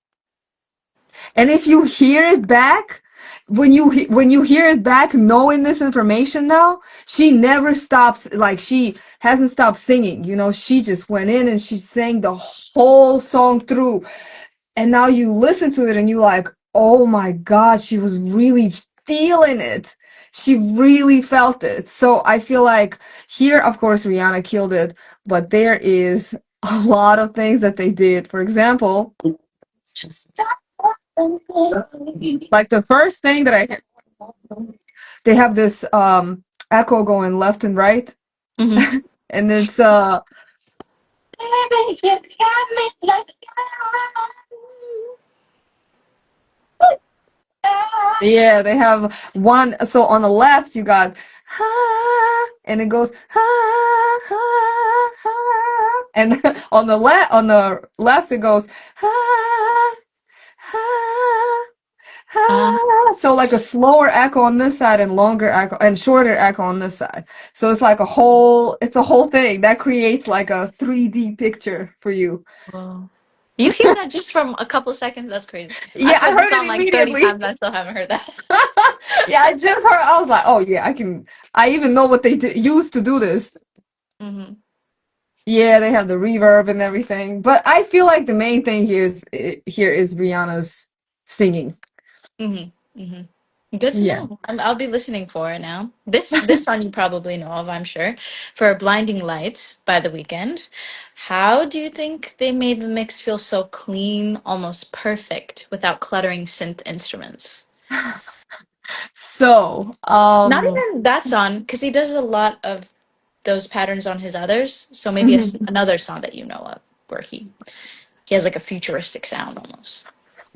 And if you hear it back, when you hear it back, knowing this information now, she never stops. Like she hasn't stopped singing. She just went in and she sang the whole song through. And now you listen to it and you like, oh my God, she was really feeling it. She really felt it. So I feel like here, of course, Rihanna killed it, but there is a lot of things that they did. For example, like the first thing that they have this echo going left and right, Mm-hmm. and it's Baby, you got me like yeah, they have one. So on the left, you got and it goes and on the left it goes uh, so like a slower echo on this side and longer echo and shorter echo on this side. So it's a whole thing that creates like a 3D picture for you. Whoa. You hear that just from a couple seconds? That's crazy. Yeah, I've I heard the heard it song like 30 immediately. times. I still haven't heard that. Yeah, I just heard. I was like, oh yeah, I even know what they used to do this. Mm-hmm. Yeah, they have the reverb and everything. But I feel like the main thing here is Rihanna's singing. Mm-hmm. Mm-hmm. Good to Yeah. know. I'll be listening for it now. This song you probably know of, I'm sure. For Blinding Lights by The Weeknd. How do you think they made the mix feel so clean, almost perfect, without cluttering synth instruments? So, Not even that song, because he does a lot of those patterns on his others. So maybe mhm. another song that you know of where he has like a futuristic sound almost.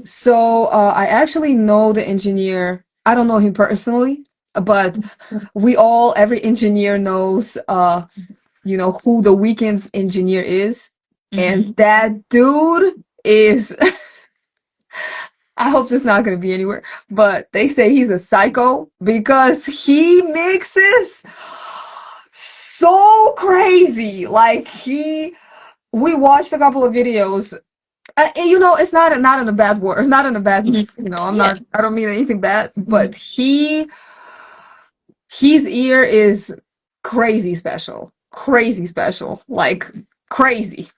So I actually know the engineer. I don't know him personally, but every engineer knows, who the Weeknd's engineer is, Mm-hmm. and that dude is. I hope it's not going to be anywhere, but they say he's a psycho because he mixes so crazy. Like we watched a couple of videos. It's not in a bad word, not in a bad. Yeah. I don't mean anything bad, but his ear is crazy special, like crazy.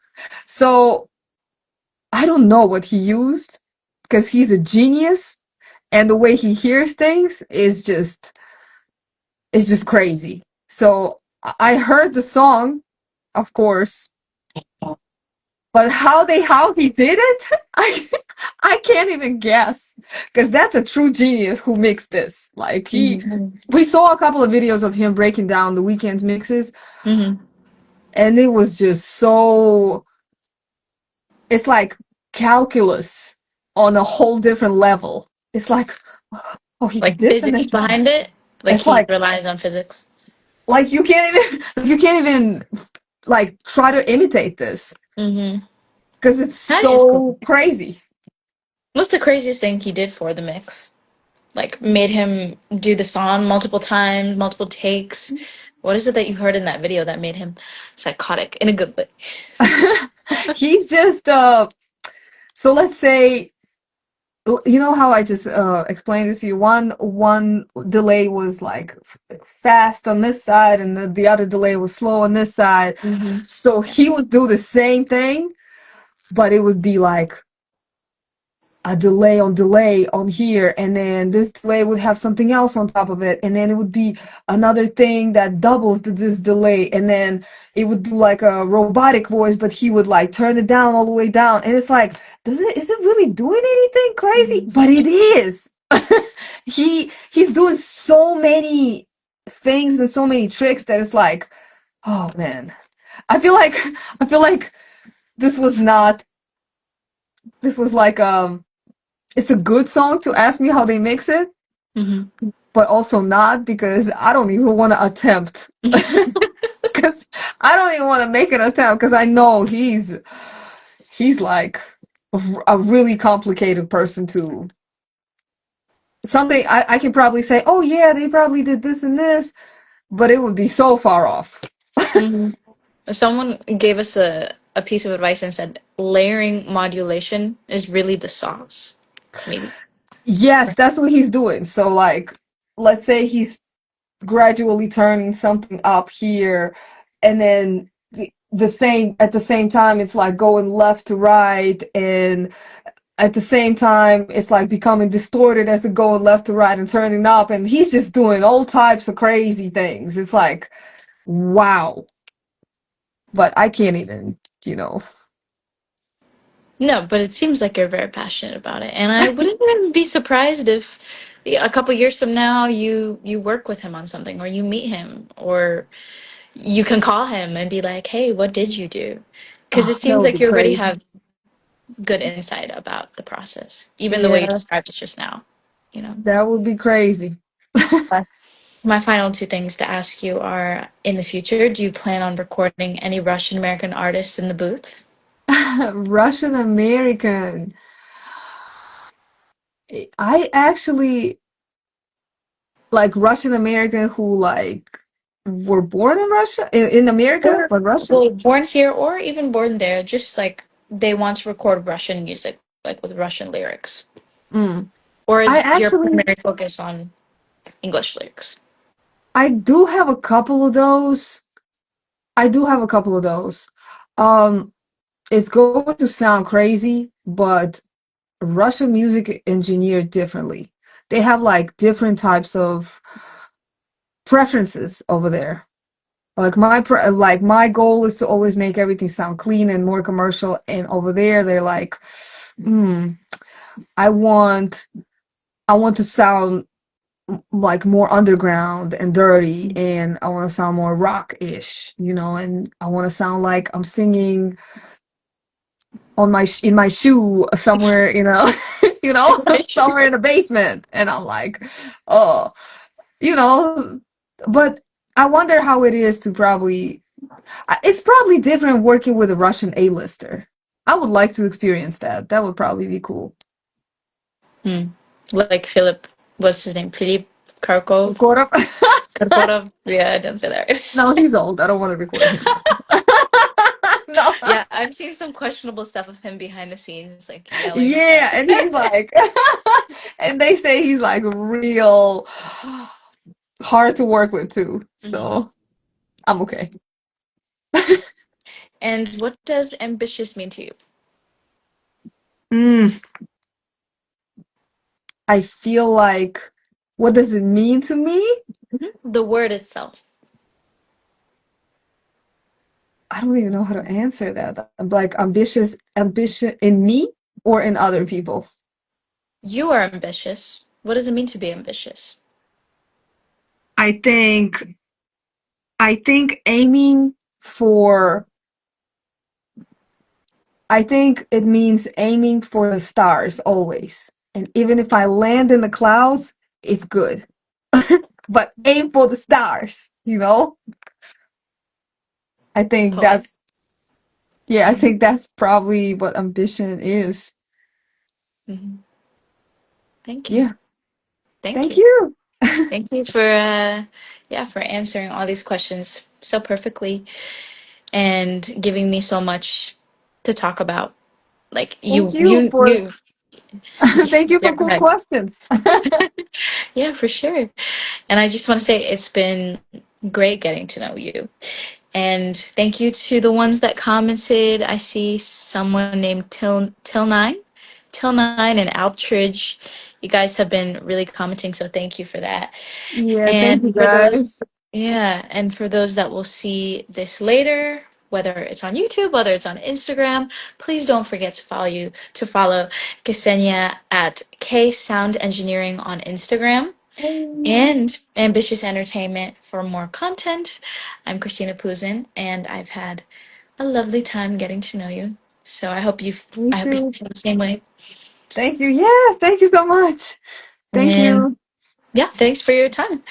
So I don't know what he used because he's a genius, and the way he hears things is just crazy. So I heard the song of course. But how he did it, I can't even guess. Because that's a true genius who mixed this. Like Hmm. we saw a couple of videos of him breaking down the Weeknd's mixes, Hmm. and it was just so, it's like calculus on a whole different level. It's like, oh, he did Like this and physics then that. behind it. Like It's he like relies on physics. you can't even you can't even like try to imitate this Hmm. because it's That is cool. so crazy. What's the craziest thing he did for the mix? Like made him do the song multiple times, multiple takes. What is it that you heard in that video that made him psychotic in a good way? He's just so let's say, you know how I just explained this to you. One delay was like fast on this side, and the other delay was slow on this side. Hmm. So he would do the same thing, but it would be like a delay on here, and then this delay would have something else on top of it, and then it would be another thing that doubles this delay, and then it would do like a robotic voice, but he would like turn it down all the way down, and it's like, is it really doing anything crazy? But it is. He's doing so many things and so many tricks that it's like, oh man, I feel like I feel like this was not this was like it's a good song to ask me how they mix it, Hmm. but also not because I don't even want to attempt. Because I don't even want to make an attempt because I know he's like a really complicated person to something. I can probably say, oh yeah, they probably did this and this, but it would be so far off. Hmm. Someone gave us a piece of advice and said layering modulation is really the sauce. Maybe. Yes, that's what he's doing. So like, let's say he's gradually turning something up here, and then the same at the same time it's like going left to right, and at the same time it's like becoming distorted as it going left to right and turning up, and he's just doing all types of crazy things. It's like, wow. But I can't even, you know. No, but it seems like you're very passionate about it, and I wouldn't even be surprised if a couple years from now you work with him on something, or you meet him, or you can call him and be like, "Hey, what did you do?" Because it Oh, that seems would be like you already crazy. have good insight about the process, even the way you Yeah, described it just now. You know. that would be crazy. But my final two things to ask you are: in the future, do you plan on recording any Russian American artists in the booth? Russian American. I actually like Russian American who like were born in Russia, in America, Or but Russian. well, born here or even born there, just like they want to record Russian music, like with Russian lyrics. Mm. Or I is your actually primary focus on English lyrics? I do have a couple of those. I do have a couple of those. Um, it's going to sound crazy, but Russian music engineered differently. They have like different types of preferences over there. Like my goal is to always make everything sound clean and more commercial, and over there they're like, hmm, I want I want to sound like more underground and dirty, and I want to sound more rock-ish, and I want to sound like I'm singing on in my shoe somewhere, somewhere in the basement, and I'm like, oh, you know, but I wonder how it is to probably it's probably different working with a Russian A-lister. I would like to experience that. That would probably be cool. Hmm. Like Philip, what's his name? Philip Karkov? Record Karkorov? Yeah, I didn't say that right. No, he's old. I don't want to record him. No. Yeah, I've seen some questionable stuff of him behind the scenes, like yelling Yeah, at. and he's like, and they say he's like real hard to work with too. Mhm. So I'm okay. And what does ambitious mean to you? Mm, I feel like, what does it mean to me? Mhm. The word itself. I don't even know how to answer that. I'm like ambition in me or in other people. You are ambitious. What does it mean to be ambitious? I think I think aiming for I think it means aiming for the stars always. And even if I land in the clouds, it's good. But aim for the stars, you know? I It's think poetic. that's yeah, I Hmm. think that's probably what ambition is. Hmm. Thank you. Yeah. Thank Thank you. you. Thank you for yeah, for answering all these questions so perfectly and giving me so much to talk about. Like Thank you you you for you thank you yeah, for go cool ahead. questions. Yeah, for sure. And I just want to say it's been great getting to know you. And thank you to the ones that commented. I see someone named Till9 and Altridge. You guys have been really commenting, so thank you for that. Yeah, thank you And for those, guys. yeah, and for those that will see this later, whether it's on YouTube, whether it's on Instagram, please don't forget to follow Ksenia at K Sound Engineering on Instagram and Ambitious Entertainment for more content. I'm Christina Puzin, and I've had a lovely time getting to know you. So Me I hope you too. feel the same way. Thank you. Yes, thank you so much. Thank And you. yeah, thanks for your time.